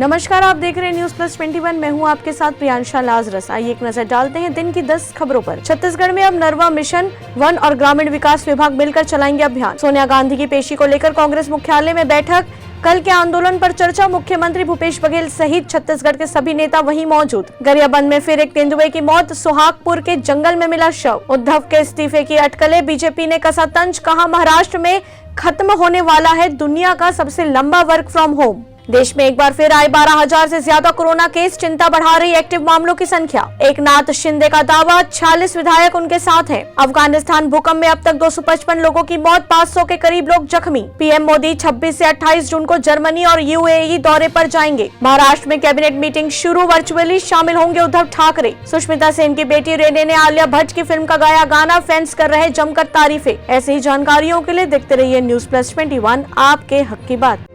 नमस्कार, आप देख रहे हैं न्यूज प्लस 21। मैं हूं आपके साथ प्रियांशा लाजरस। आइए एक नजर डालते हैं दिन की 10 खबरों पर। छत्तीसगढ़ में अब नरवा मिशन, वन और ग्रामीण विकास विभाग मिलकर चलाएंगे अभियान। सोनिया गांधी की पेशी को लेकर कांग्रेस मुख्यालय में बैठक। कल के आंदोलन पर चर्चा। मुख्यमंत्री भूपेश बघेल सहित छत्तीसगढ़ के सभी नेता वहीं मौजूद। गरियाबंद में फिर एक तेंदुए की मौत। सोहागपुर के जंगल में मिला शव। उद्धव के इस्तीफे की अटकलें। बीजेपी ने कसा तंज। कहा महाराष्ट्र में खत्म होने वाला है दुनिया का सबसे लंबा वर्क फ्रॉम होम। देश में एक बार फिर आए 12,000 से ज्यादा कोरोना केस। चिंता बढ़ा रही एक्टिव मामलों की संख्या। एकनाथ शिंदे का दावा, 46 विधायक उनके साथ हैं। अफगानिस्तान भूकंप में अब तक 255 लोगों की मौत, 500 के करीब लोग जख्मी। पीएम मोदी 26 से 28 जून को जर्मनी और यूएई दौरे पर जाएंगे। महाराष्ट्र में कैबिनेट मीटिंग शुरू। वर्चुअली शामिल होंगे उद्धव ठाकरे। सुष्मिता सेन की बेटी रेने ने आलिया भट्ट की फिल्म का गाया गाना। फैंस कर रहे जमकर तारीफें। ऐसी ही जानकारियों के लिए देखते रहिए न्यूज प्लस 21, आपके हक की बात।